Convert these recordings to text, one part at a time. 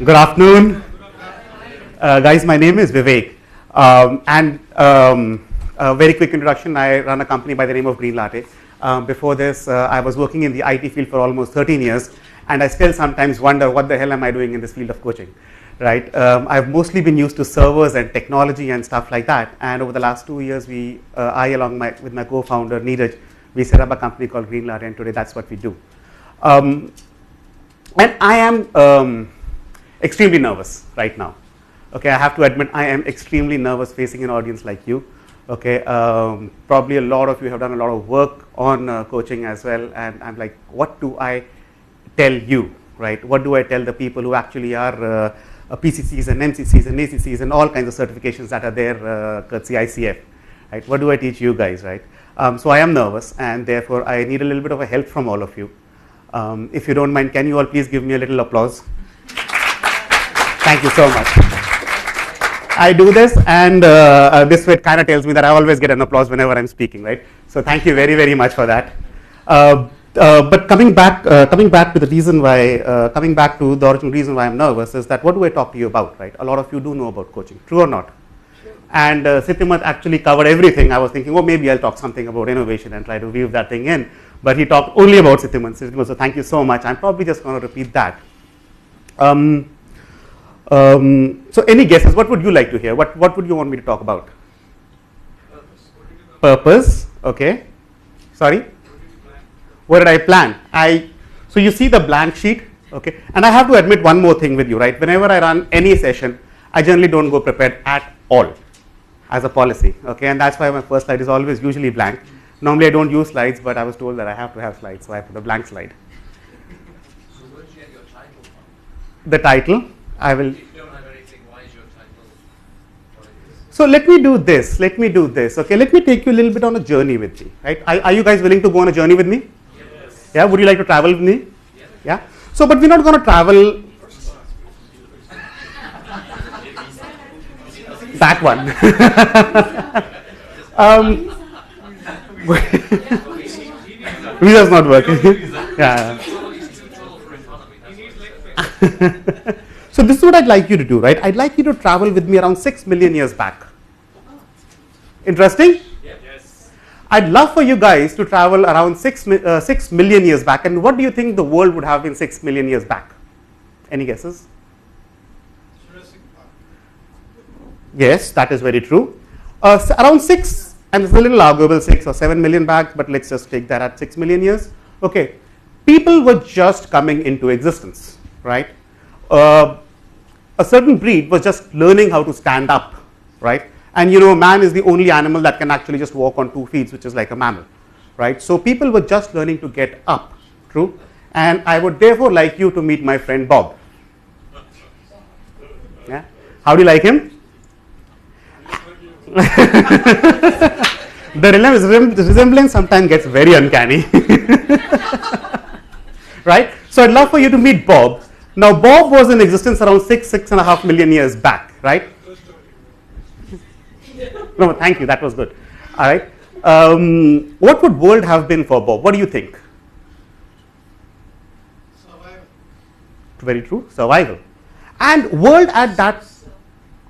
Good afternoon. Guys, my name is Vivek. A very quick introduction, I run a company by the name of Green Latte. Before this, I was working in the IT field for almost 13 years, and I still sometimes wonder what the hell am I doing in this field of coaching, right? I've mostly been used to servers and technology and stuff like that, and over the last 2 years, I along with my co-founder, Neeraj, we set up a company called Green Latte, and today that's what we do. And I am extremely nervous right now. Okay, I have to admit I am extremely nervous facing an audience like you. Okay, probably a lot of you have done a lot of work on coaching as well, and I'm like, what do I tell you, right? What do I tell the people who actually are PCCs and MCCs and ACCs and all kinds of certifications that are there, courtesy ICF, right? What do I teach you guys, right? So I am nervous, and therefore I need a little bit of a help from all of you. If you don't mind, can you all please give me a little applause? Thank you so much. I do this, and this way it kind of tells me that I always get an applause whenever I'm speaking, right? So thank you very, very much for that. But coming back to the reason why, the original reason why I'm nervous is that what do I talk to you about, right? A lot of you do know about coaching, true or not? True. And Sithimat actually covered everything. I was thinking, oh, maybe I'll talk something about innovation and try to weave that thing in. But he talked only about Sithimat, so thank you so much. I'm probably just going to repeat that. So any guesses? What would you like to hear? What would you want me to talk about? Purpose. Okay. Sorry. What did I plan? So you see the blank sheet. Okay. And I have to admit one more thing with you, right? Whenever I run any session, I generally don't go prepared at all as a policy. Okay. And that's why my first slide is always usually blank. Normally I don't use slides, but I was told that I have to have slides, so I put a blank slide. So where did you get your title from? The title. I will. If you don't have anything, why is your title what it is? So let me do this. Okay, let me take you a little bit on a journey with me. Right? Are you guys willing to go on a journey with me? Yes. Yeah. Would you like to travel with me? Yes. Yeah. So, but we're not going to travel. That one. Visa's not working. Yeah. So this is what I'd like you to do, right? I'd like you to travel with me around 6 million years back. Interesting? Yes. I'd love for you guys to travel around 6 million years back. And what do you think the world would have been 6 million years back? Any guesses? Yes, that is very true. Around 6, and it's a little arguable, 6 or 7 million back, but let's just take that at 6 million years. Okay, people were just coming into existence, right? A certain breed was just learning how to stand up, right? And you know, man is the only animal that can actually just walk on 2 feet, which is like a mammal, right? So people were just learning to get up, true? And I would therefore like you to meet my friend Bob. Yeah? How do you like him? The resemblance sometimes gets very uncanny. Right? So I'd love for you to meet Bob. Now Bob was in existence around 6.5 million years back, right? No, thank you, that was good. All right. What would world have been for Bob? What do you think? Survival. Very true, survival. And world at that,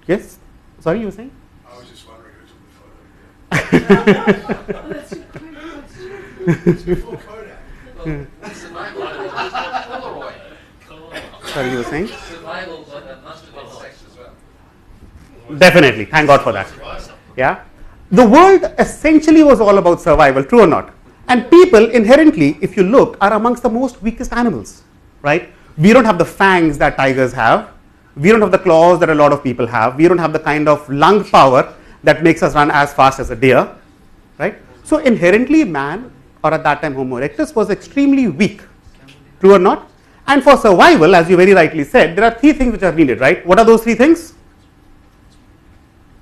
yes? Sorry, you were saying? I was just wondering who took the photo. It's before Kodak. Survival. Polaroid. Sorry, you were saying? Survival, but that must have been sex as well. Definitely, thank God for that. Yeah, the world essentially was all about survival, true or not? And people inherently, if you look, are amongst the most weakest animals, right? We don't have the fangs that tigers have. We don't have the claws that a lot of people have. We don't have the kind of lung power that makes us run as fast as a deer, right? So inherently, man, or at that time Homo erectus, was extremely weak, true or not? And for survival, as you very rightly said, there are 3 things which are needed, right? What are those 3 things?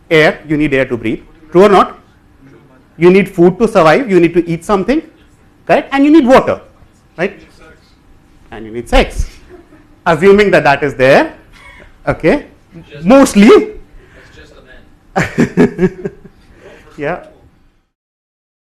Air, you need air to breathe, true or not? You need food to survive, you need to eat something, correct? And you need water, right? And you need sex. Assuming that that is there, okay, mostly. It's just a man. Yeah.